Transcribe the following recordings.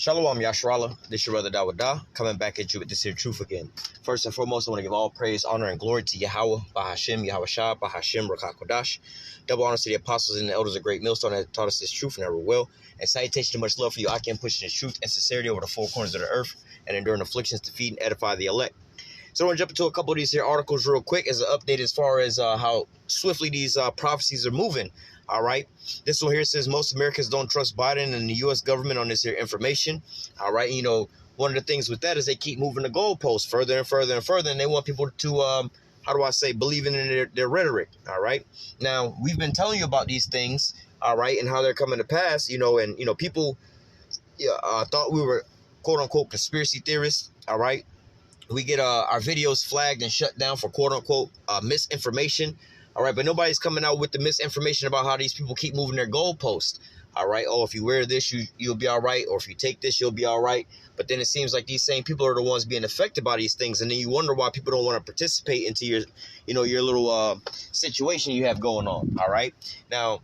Shalom Yashrala, this your brother Dawada, coming back at you with this here truth again. First and foremost, I want to give all praise, honor, and glory to Yahweh, Bahashem, Yahweh Shah, Bahashem, Rakah Kodash. Double honors to the apostles and the elders of Great Millstone that taught us this truth and ever will. And salutation and much love for you. I can push this truth and sincerity over the four corners of the earth and enduring afflictions to feed and edify the elect. So I want to jump into a couple of these here articles real quick as an update as far as how swiftly these prophecies are moving. All right. This one here says most Americans don't trust Biden and the U.S. government on this here information. All right. You know, one of the things with that is they keep moving the goalposts further and further and further. And they want people to, believing in their rhetoric. All right. Now, we've been telling you about these things. All right. And how they're coming to pass, people thought we were, quote unquote, conspiracy theorists. All right. We get our videos flagged and shut down for quote unquote misinformation. All right, but nobody's coming out with the misinformation about how these people keep moving their goalposts. All right, oh, if you wear this, you'll be all right, or if you take this, you'll be all right. But then it seems like these same people are the ones being affected by these things, and then you wonder why people don't want to participate into your little situation you have going on. All right, now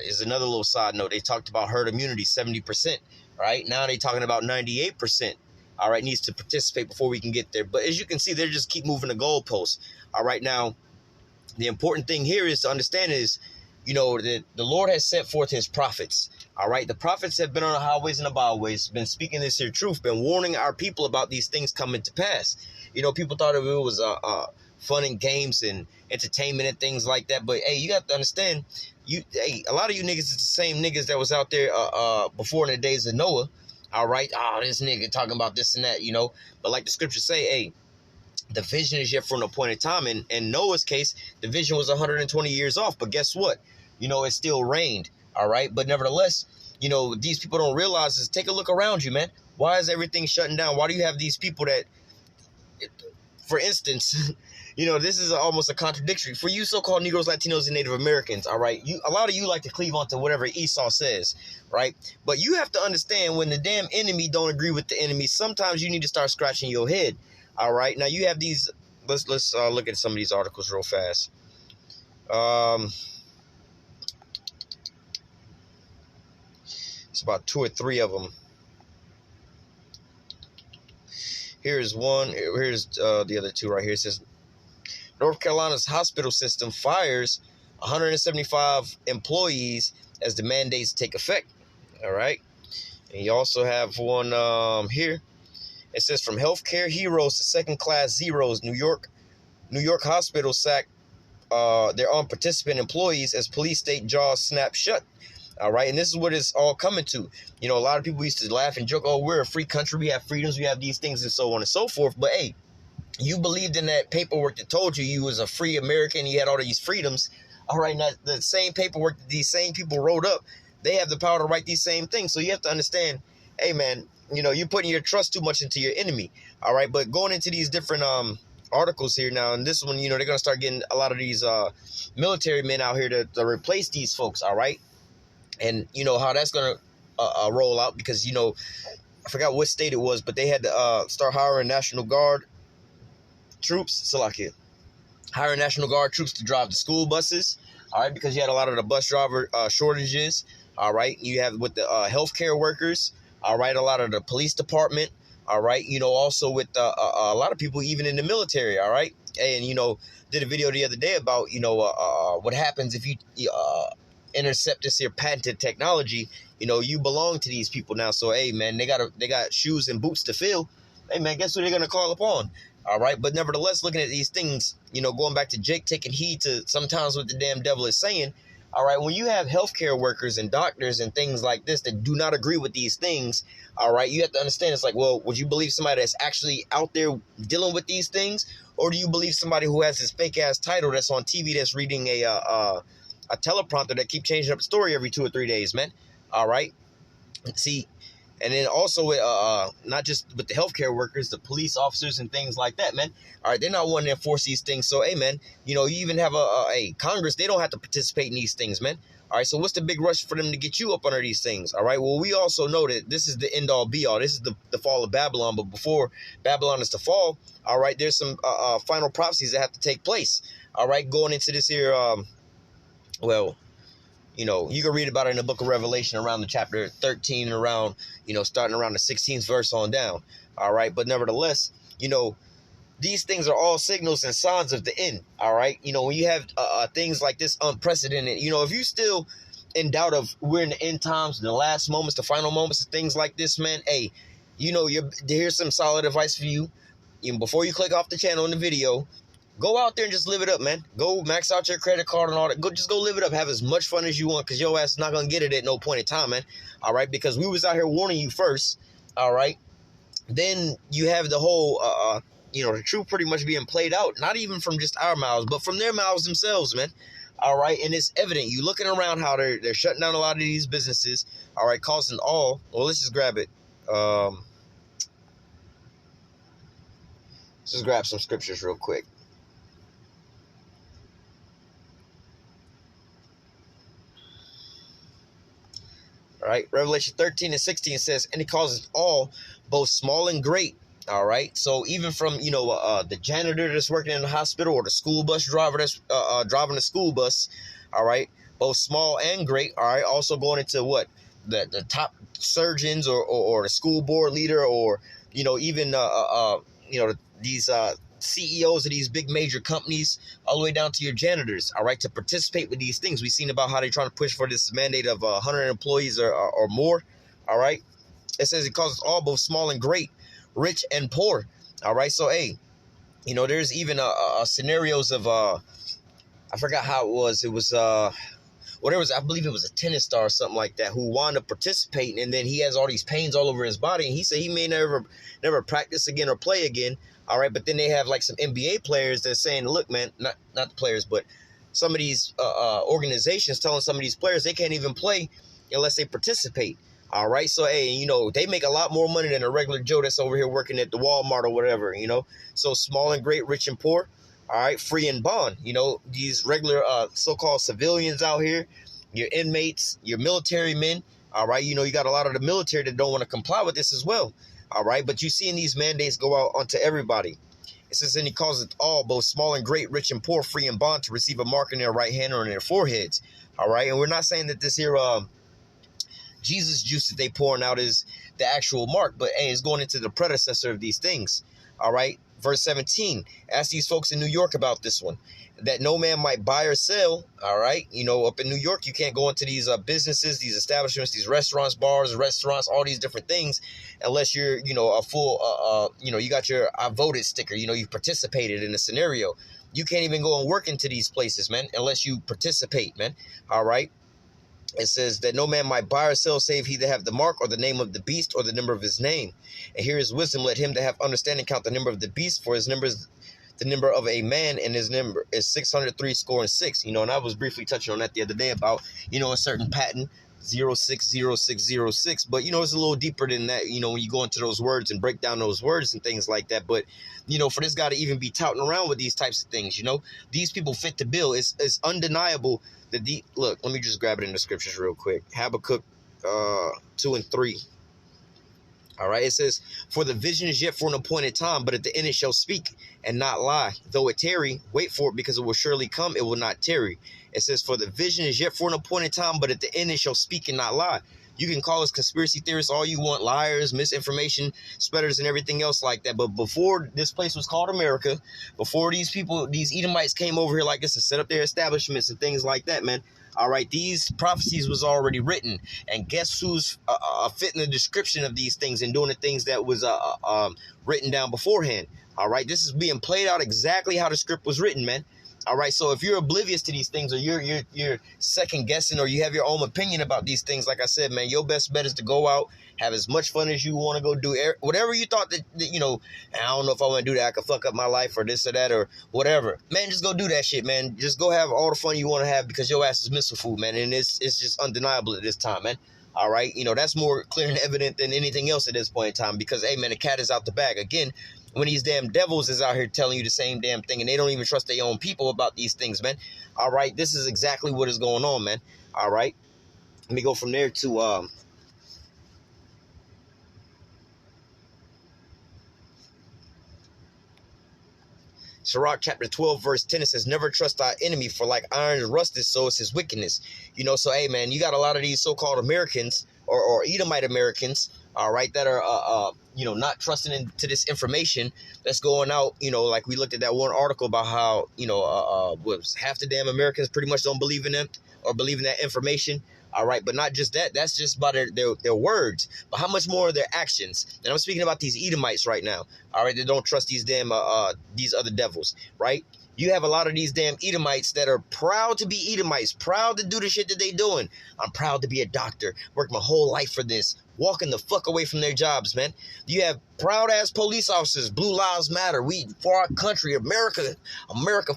is another little side note. They talked about herd immunity, 70%. Right now they're talking about 98%. All right, needs to participate before we can get there. But as you can see, they just keep moving the goalposts. All right, now. The important thing here is to understand is, that the Lord has set forth his prophets. All right. The prophets have been on the highways and the byways, been speaking this here truth, been warning our people about these things coming to pass. People thought it was fun and games and entertainment and things like that. But, hey, you got to understand, a lot of you niggas is the same niggas that was out there before in the days of Noah. All right. Oh, this nigga talking about this and that, But like the scriptures say, hey, the vision is yet for an appointed time. In Noah's case, the vision was 120 years off. But guess what? It still rained. All right. But nevertheless, these people don't realize is take a look around you, man. Why is everything shutting down? Why do you have these people that, for instance, this is almost a contradiction for you so-called Negroes, Latinos, and Native Americans. All right. A lot of you like to cleave onto whatever Esau says. Right. But you have to understand when the damn enemy don't agree with the enemy, sometimes you need to start scratching your head. All right, now you have these. Let's look at some of these articles real fast. It's about 2 or 3 of them. Here's one. Here's the other 2 right here. It says North Carolina's hospital system fires 175 employees as the mandates take effect. All right, and you also have one here. It says from healthcare heroes to second-class zeros, New York hospitals sack their own participant employees as police state jaws snap shut. All right, and this is what it's all coming to. A lot of people used to laugh and joke, oh, we're a free country, we have freedoms, we have these things and so on and so forth. But, hey, you believed in that paperwork that told you was a free American, you had all these freedoms. All right, now the same paperwork that these same people wrote up, they have the power to write these same things. So you have to understand, hey, man, you're putting your trust too much into your enemy. All right. But going into these different articles here now, and this one, they're going to start getting a lot of these military men out here to replace these folks. All right. And how that's going to roll out because, I forgot what state it was, but they had to start hiring National Guard troops. Hiring National Guard troops to drive the school buses. All right. Because you had a lot of the bus driver shortages. All right. You have with the healthcare workers. All right, a lot of the police department, all right, also with a lot of people even in the military, all right, and, did a video the other day about, what happens if you intercept this here patented technology, you belong to these people now, so, hey, man, they got shoes and boots to fill, hey, man, guess who they're going to call upon, all right, but nevertheless, looking at these things, going back to Jake taking heed to sometimes what the damn devil is saying. All right, when you have healthcare workers and doctors and things like this that do not agree with these things, all right, you have to understand it's like, well, would you believe somebody that's actually out there dealing with these things? Or do you believe somebody who has this fake-ass title that's on TV that's reading a teleprompter that keep changing up the story every 2 or 3 days, man? All right, see, and then also with not just with the healthcare workers, the police officers and things like that, man. All right, they're not wanting to enforce these things. So, hey, man, you even have a Congress. They don't have to participate in these things, man. All right, so what's the big rush for them to get you up under these things? All right, well, we also know that this is the end-all, be-all. This is the fall of Babylon. But before Babylon is to fall, all right, there's some final prophecies that have to take place. All right, going into this here, You know, you can read about it in the book of Revelation around the chapter 13 and around, you know, starting around the 16th verse on down. All right. But nevertheless, you know, these things are all signals and signs of the end. All right. You know, when you have things like this unprecedented, you know, if you still in doubt of we're in the end times, the last moments, the final moments, and things like this, man, hey, you know, here's some solid advice for you. Even before you click off the channel in the video, go out there and just live it up, man. Go max out your credit card and all that. Just go live it up. Have as much fun as you want, because your ass is not going to get it at no point in time, man. All right? Because we was out here warning you first, all right? Then you have the whole, you know, the truth pretty much being played out, not even from just our mouths, but from their mouths themselves, man. All right? And it's evident. You looking around how they're shutting down a lot of these businesses, all right, causing all, well, let's just grab it. Let's just grab some scriptures real quick. All right, Revelation 13 and 16 says, and it causes all, both small and great. All right, so even from, you know, the janitor that's working in the hospital, or the school bus driver that's driving the school bus, all right, both small and great. All right, also going into what the top surgeons, or the school board leader, or, you know, even you know, these CEOs of these big major companies, all the way down to your janitors, all right, to participate with these things. We've seen about how they're trying to push for this mandate of 100 employees or more, all right. It says it causes all, both small and great, rich and poor, all right. So, hey, you know, there's even scenarios of, I forgot how it was. It was, well, there was, I believe it was a tennis star or something like that, who wound up participating, and then he has all these pains all over his body, and he said he may never practice again or play again. All right, but then they have like some NBA players that's saying, look, man, not the players, but some of these organizations telling some of these players they can't even play unless they participate. All right, so, hey, you know, they make a lot more money than a regular Joe that's over here working at the Walmart or whatever, you know. So small and great, rich and poor, all right, free and bond. You know, these regular so-called civilians out here, your inmates, your military men, all right, you know, you got a lot of the military that don't want to comply with this as well. All right, but you seeing these mandates go out onto everybody. It says, and he calls it all, both small and great, rich and poor, free and bond, to receive a mark in their right hand or in their foreheads. All right, and we're not saying that this here Jesus juice that they pouring out is the actual mark, but hey, it's going into the predecessor of these things. All right, verse 17. Ask these folks in New York about this one, that no man might buy or sell. All right, you know, up in New York, you can't go into these businesses, these establishments, these restaurants, bars, all these different things, unless you're, you know, a full, you know, you got your I voted sticker. You know, you participated in the scenario. You can't even go and work into these places, man, unless you participate, man. All right. It says that no man might buy or sell save he that have the mark or the name of the beast or the number of his name. And here is wisdom. Let him that have understanding count the number of the beast, for his number is the number of a man, and his number is 603 score and 6. You know, and I was briefly touching on that the other day about, you know, a certain patent 060606. But, you know, it's a little deeper than that, you know, when you go into those words and break down those words and things like that. But, you know, for this guy to even be touting around with these types of things, you know, these people fit the bill. It's undeniable. Look, let me just grab it in the scriptures real quick. Habakkuk 2 and 3. All right, it says, for the vision is yet for an appointed time, but at the end it shall speak and not lie. Though it tarry, wait for it, because it will surely come, it will not tarry. It says, for the vision is yet for an appointed time, but at the end it shall speak and not lie. You can call us conspiracy theorists all you want, liars, misinformation spreaders, and everything else like that. But before this place was called America, before these people, these Edomites came over here like this to set up their establishments and things like that, man. All right, these prophecies was already written. And guess who's fitting the description of these things and doing the things that was written down beforehand? All right, this is being played out exactly how the script was written, man. All right, so if you're oblivious to these things, or you're second guessing, or you have your own opinion about these things, like I said, man, your best bet is to go out, have as much fun as you want to go do, whatever you thought that, you know, I don't know if I want to do that, I could fuck up my life or this or that or whatever. Man, just go do that shit, man. Just go have all the fun you want to have, because your ass is missile food, man, and it's just undeniable at this time, man. All right, you know, that's more clear and evident than anything else at this point in time, because, hey, man, the cat is out the bag. Again, when these damn devils is out here telling you the same damn thing, and they don't even trust their own people about these things, man. All right, this is exactly what is going on, man. All right, let me go from there to Sirach chapter 12, verse 10, it says, never trust thy enemy, for like iron is rusted, so is his wickedness. You know, so, hey, man, you got a lot of these so-called Americans or Edomite Americans, all right, that are, you know, not trusting into this information that's going out. You know, like we looked at that one article about how, you know, was half the damn Americans pretty much don't believe in them or believe in that information. All right, but not just that. That's just about their words. But how much more of their actions? And I'm speaking about these Edomites right now. All right, they don't trust these damn these other devils, right? You have a lot of these damn Edomites that are proud to be Edomites, proud to do the shit that they doing. I'm proud to be a doctor, worked my whole life for this, walking the fuck away from their jobs, man. You have proud ass police officers, Blue Lives Matter, we for our country, America,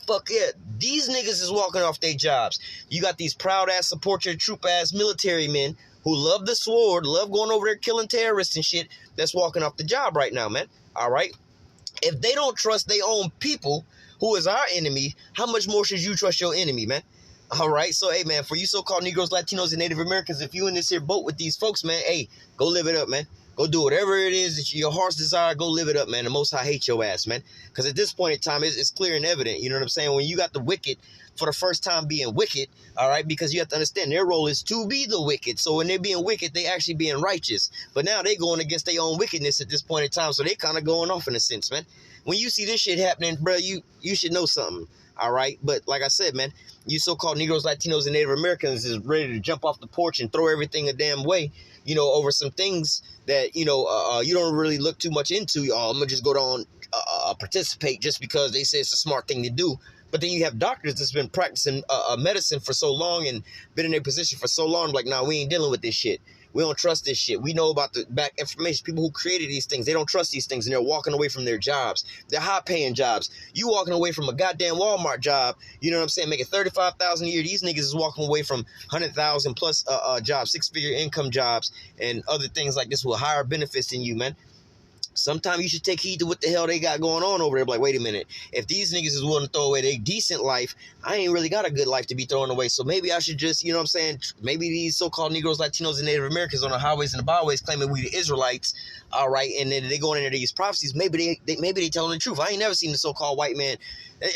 fuck it. These niggas is walking off their jobs. You got these proud ass support your troop ass military men who love the sword, love going over there killing terrorists and shit, that's walking off the job right now, man. All right. If they don't trust their own people, who is our enemy, how much more should you trust your enemy, man? All right, so, hey, man, for you so-called Negroes, Latinos, and Native Americans, if you in this here boat with these folks, man, hey, go live it up, man. Go do whatever it is that your heart's desire, go live it up, man. The Most High hates your ass, man. Because at this point in time, it's clear and evident, you know what I'm saying? When you got the wicked for the first time being wicked, all right, because you have to understand their role is to be the wicked. So when they're being wicked, they actually being righteous. But now they going against their own wickedness at this point in time, so they kind of going off in a sense, man. When you see this shit happening, bro, you should know something, all right? But like I said, man, you so-called Negroes, Latinos, and Native Americans is ready to jump off the porch and throw everything a damn way, you know, over some things that, you know, you don't really look too much into. I'm going to just go down, participate just because they say it's a smart thing to do. But then you have doctors that's been practicing medicine for so long and been in their position for so long, like, nah, we ain't dealing with this shit. We don't trust this shit. We know about the back information. People who created these things, they don't trust these things, and they're walking away from their jobs. They're high-paying jobs. You walking away from a goddamn Walmart job, you know what I'm saying, making $35,000 a year. These niggas is walking away from 100,000 plus jobs, six-figure income jobs, and other things like this with higher benefits than you, man. Sometimes you should take heed to what the hell they got going on over there. Like, wait a minute. If these niggas is willing to throw away their decent life, I ain't really got a good life to be throwing away. So maybe I should just, you know what I'm saying, maybe these so-called Negroes, Latinos, and Native Americans on the highways and the byways claiming we the Israelites, all right, and then they going into these prophecies, maybe they telling the truth. I ain't never seen the so-called white man.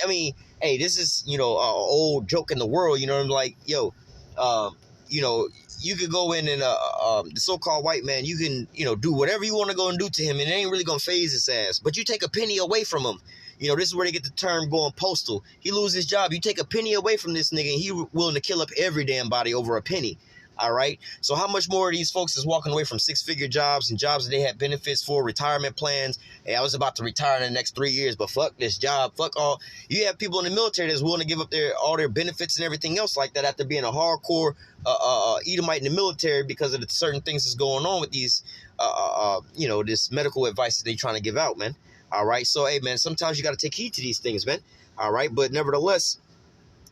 I mean, hey, this is, you know, an old joke in the world, you know, I'm like, yo, you know, you could go in and the so-called white man, you can, you know, do whatever you want to go and do to him, and it ain't really going to phase his ass. But you take a penny away from him. You know, this is where they get the term going postal. He loses his job. You take a penny away from this nigga, and he willing to kill up every damn body over a penny. All right. So how much more of these folks is walking away from six-figure jobs and jobs that they had benefits for, retirement plans? Hey, I was about to retire in the next 3 years, but fuck this job. Fuck all. You have people in the military that's willing to give up all their benefits and everything else like that after being a hardcore Edomite in the military because of the certain things that's going on with these, you know, this medical advice that they trying to give out, man. All right. So, hey, man, sometimes you got to take heed to these things, man. All right. But nevertheless,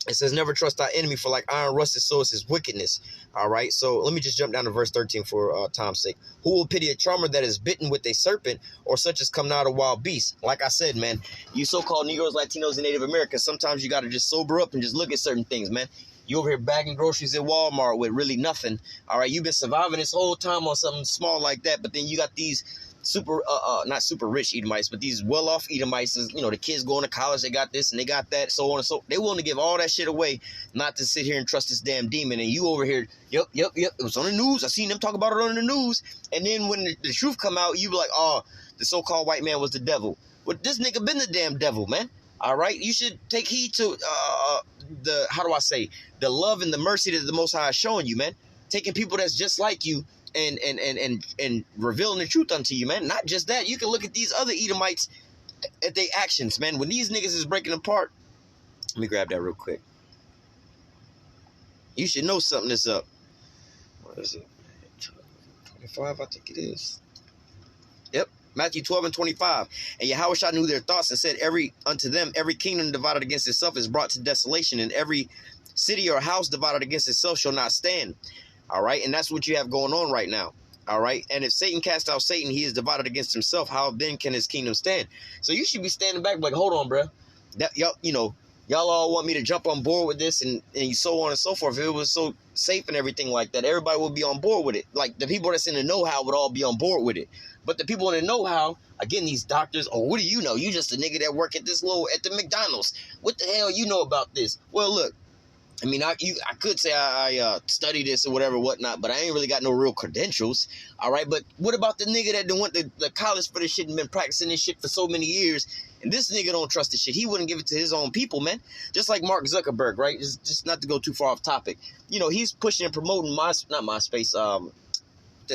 it says, never trust thy enemy, for like iron rusted, so is his wickedness. All right, so let me just jump down to verse 13 for time's sake. Who will pity a charmer that is bitten with a serpent, or such as come out of wild beasts? Like I said, man, you so-called Negroes, Latinos, and Native Americans, sometimes you got to just sober up and just look at certain things, man. You over here bagging groceries at Walmart with really nothing. All right, you've been surviving this whole time on something small like that, but then you got these super, not super rich Edomites, but these well-off Edomites, you know, the kids going to college, they got this and they got that, so on and so. They willing to give all that shit away, not to sit here and trust this damn demon. And you over here, yep, it was on the news. I seen them talk about it on the news. And then when the truth come out, you be like, oh, the so-called white man was the devil. Well, this nigga been the damn devil, man. All right, you should take heed to the love and the mercy that the Most High is showing you, man. Taking people that's just like you and revealing the truth unto you, man. Not just that, you can look at these other Edomites at their actions, man. When these niggas is breaking apart, let me grab that real quick. You should know something is up. What is it? 25, I think it is. Yep, Matthew 12 and 25. And Yahushua knew their thoughts and said, unto them, every kingdom divided against itself is brought to desolation, and every city or house divided against itself shall not stand. All right. And that's what you have going on right now. All right. And if Satan cast out Satan, he is divided against himself. How then can his kingdom stand? So you should be standing back like, hold on, bro. That, you know, Y'all all want me to jump on board with this and so on and so forth. If it was so safe and everything like that, everybody would be on board with it. Like, the people that's in the know-how would all be on board with it. But the people in the know-how, again, these doctors, oh, what do you know? You just a nigga that work at the McDonald's. What the hell you know about this? Well, look, I mean, I could say I studied this or whatever, whatnot, but I ain't really got no real credentials, all right? But what about the nigga that went to the college for this shit and been practicing this shit for so many years, and this nigga don't trust this shit? He wouldn't give it to his own people, man. Just like Mark Zuckerberg, right? Just not to go too far off topic. You know, he's pushing and promoting the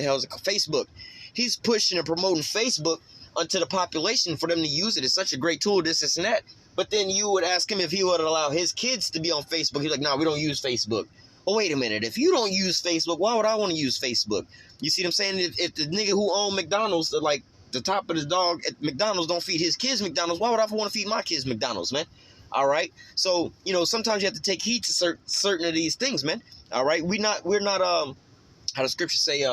hell is it called? Facebook. He's pushing and promoting Facebook onto the population for them to use it. It's such a great tool, this and that. But then you would ask him if he would allow his kids to be on Facebook. He's like, no, we don't use Facebook. Well, wait a minute. If you don't use Facebook, why would I want to use Facebook? You see what I'm saying? If the nigga who owned McDonald's, like the top of his dog at McDonald's, don't feed his kids McDonald's, why would I want to feed my kids McDonald's, man? All right. So, you know, sometimes you have to take heed to certain of these things, man. All right. We're not how the scriptures say,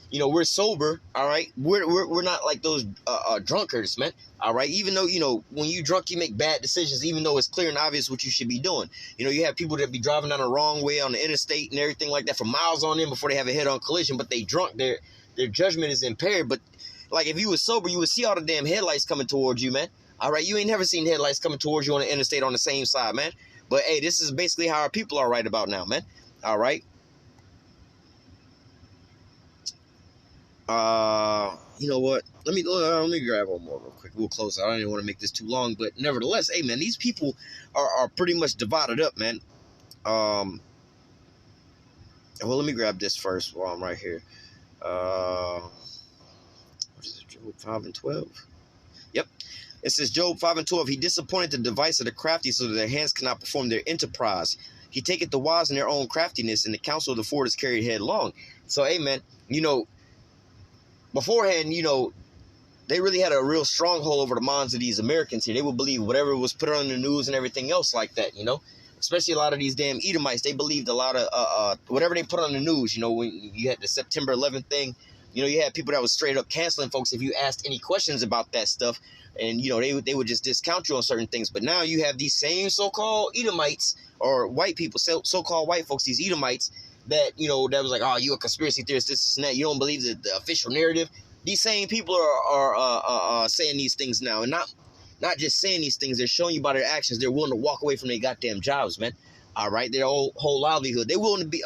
you know, we're sober, all right? We're not like those drunkards, man, all right? Even though, you know, when you drunk, you make bad decisions, even though it's clear and obvious what you should be doing. You know, you have people that be driving down the wrong way on the interstate and everything like that for miles on end before they have a head-on collision, but they drunk, their judgment is impaired. But, like, if you were sober, you would see all the damn headlights coming towards you, man, all right? You ain't never seen headlights coming towards you on the interstate on the same side, man. But, hey, this is basically how our people are right about now, man, all right? You know what? Let me grab one more real quick. We'll close out. I didn't want to make this too long, but nevertheless, hey man, these people are pretty much divided up, man. Well, let me grab this first while I'm right here. What is it? Job 5:12. Yep. It says Job 5:12. He disappointed the device of the crafty, so that their hands cannot perform their enterprise. He taketh the wise in their own craftiness, and the counsel of the forward is carried headlong. So, hey man, you know, beforehand, you know, they really had a real stronghold over the minds of these Americans here. They would believe whatever was put on the news and everything else like that, you know. Especially a lot of these damn Edomites, they believed a lot of whatever they put on the news. You know, when you had the September 11th thing, you know, you had people that was straight up canceling folks if you asked any questions about that stuff. And, you know, they would just discount you on certain things. But now you have these same so-called Edomites or white people, so-called white folks, these Edomites, that, you know, that was like, oh, you a conspiracy theorist, this and that. You don't believe the official narrative. These same people are saying these things now, and not just saying these things. They're showing you by their actions. They're willing to walk away from their goddamn jobs, man. All right, their whole livelihood. They're willing to be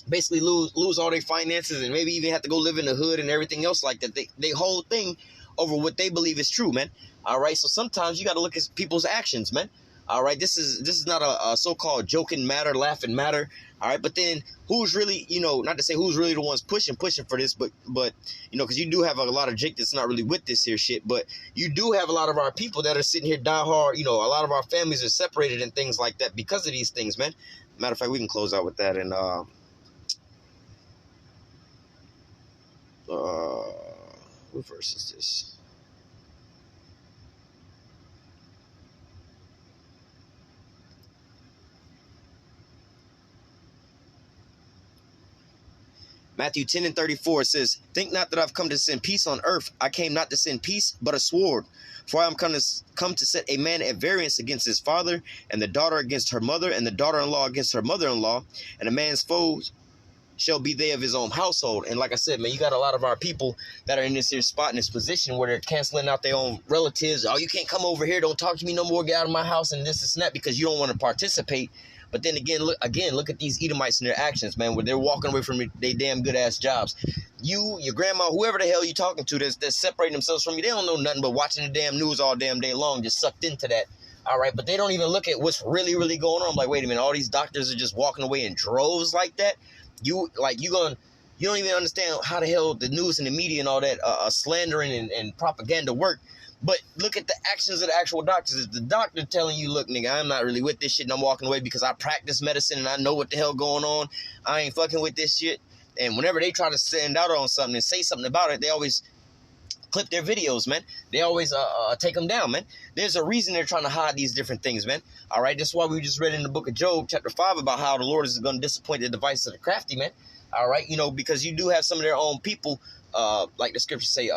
basically lose all their finances and maybe even have to go live in the hood and everything else like that. They whole thing over what they believe is true, man. All right, so sometimes you got to look at people's actions, man. All right, this is not a so-called joking matter, laughing matter. All right, but then who's really, you know, not to say who's really the ones pushing for this, but you know, because you do have a lot of Jake that's not really with this here shit, but you do have a lot of our people that are sitting here die hard. You know, a lot of our families are separated and things like that because of these things, man. Matter of fact, we can close out with that. And what verse is this? Matthew 10:34 says, think not that I've come to send peace on earth. I came not to send peace, but a sword. For I am come to set a man at variance against his father, and the daughter against her mother, and the daughter-in-law against her mother-in-law, and a man's foes shall be they of his own household. And like I said, man, you got a lot of our people that are in this here spot, in this position where they're canceling out their own relatives. Oh, you can't come over here. Don't talk to me no more. Get out of my house and this and that because you don't want to participate. But then again, look at these Edomites and their actions, man, where they're walking away from their damn good-ass jobs. You, your grandma, whoever the hell you talking to that's separating themselves from you, they don't know nothing but watching the damn news all damn day long, just sucked into that. All right, but they don't even look at what's really, really going on. I'm like, wait a minute, all these doctors are just walking away in droves like that? You don't even understand how the hell the news and the media and all that slandering and propaganda work. But look at the actions of the actual doctors. If the doctor telling you, look, nigga, I'm not really with this shit and I'm walking away because I practice medicine and I know what the hell going on. I ain't fucking with this shit. And whenever they try to stand out on something and say something about it, they always clip their videos, man. They always take them down, man. There's a reason they're trying to hide these different things, man. All right, that's why we just read in the book of Job, chapter 5, about how the Lord is going to disappoint the device of the crafty, man. All right, you know, because you do have some of their own people, like the scriptures say,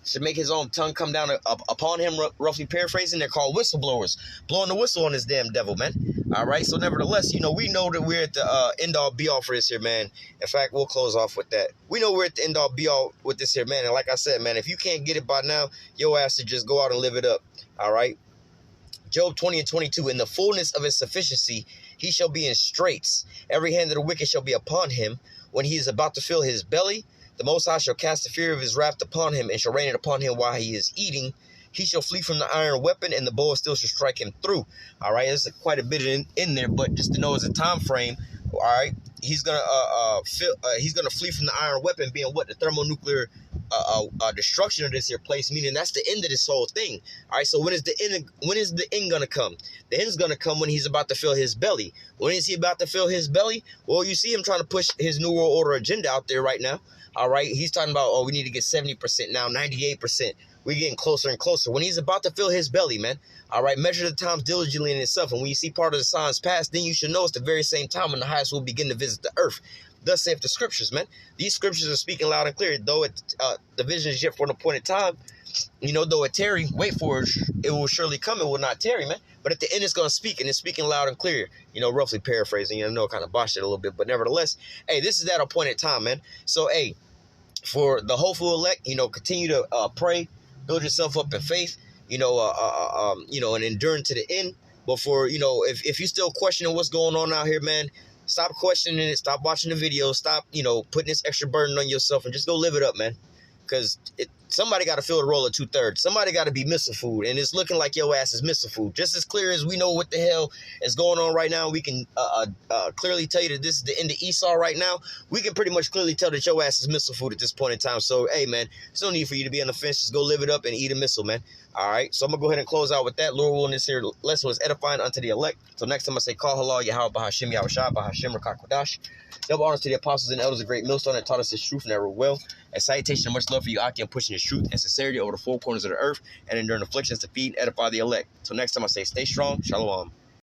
should make his own tongue come down upon him, roughly paraphrasing. They're called whistleblowers, blowing the whistle on this damn devil, man. All right, so nevertheless, we know that we're at the end-all be-all for this here, man. In fact, we'll close off with that. We know we're at the end-all be-all with this here, man. And like I said, man, if you can't get it by now, your ass should just go out and live it up, all right? Job 20:22, in the fullness of his sufficiency, he shall be in straits. Every hand of the wicked shall be upon him. When he is about to fill his belly, the Most High shall cast the fear of his wrath upon him, and shall rain it upon him while he is eating. He shall flee from the iron weapon, and the bow still shall strike him through. All right, there's quite a bit in there, but just to know as a time frame, all right, he's gonna flee from the iron weapon, being what, the thermonuclear destruction of this here place, meaning that's the end of this whole thing. All right, so when is the end gonna come? The end's gonna come when he's about to fill his belly. When is he about to fill his belly? Well, you see him trying to push his New World Order agenda out there right now. All right, he's talking about, oh, we need to get 70% now, 98%. We're getting closer and closer. When he's about to fill his belly, man, all right, measure the times diligently in itself. And when you see part of the signs pass, then you should know it's the very same time when the highest will begin to visit the earth. Thus saith the scriptures, man. These scriptures are speaking loud and clear. Though the vision is yet for an appointed time, though it tarry, wait for it, it will surely come. It will not tarry, man. But at the end, it's going to speak, and it's speaking loud and clear. Roughly paraphrasing. I know I kind of botched it a little bit, but nevertheless, hey, this is that appointed time, man. So, hey, for the hopeful elect, continue to pray, build yourself up in faith, and enduring to the end. But for, if you're still questioning what's going on out here, man, stop questioning it. Stop watching the videos. Stop, putting this extra burden on yourself and just go live it up, man. Because somebody got to fill the role of 2/3. Somebody got to be missing food. And it's looking like your ass is missing food. Just as clear as we know what the hell is going on right now, we can clearly tell you that this is the end of Esau right now. We can pretty much clearly tell that your ass is missile food at this point in time. So, hey, man, there's no need for you to be on the fence. Just go live it up and eat a missile, man. All right, so I'm going to go ahead and close out with that. Lord willing, this here lesson was edifying unto the elect. So next time I say, call halal, Yahweh, Bahashim, Yahushua, Bahashim, Rakakodash. Double honors to the apostles and elders of Great Millstone that taught us this truth and never will. A salutation and much love for you, Aki, and pushing this truth and sincerity over the four corners of the earth and enduring afflictions to feed and edify the elect. So next time I say, stay strong. Shalom.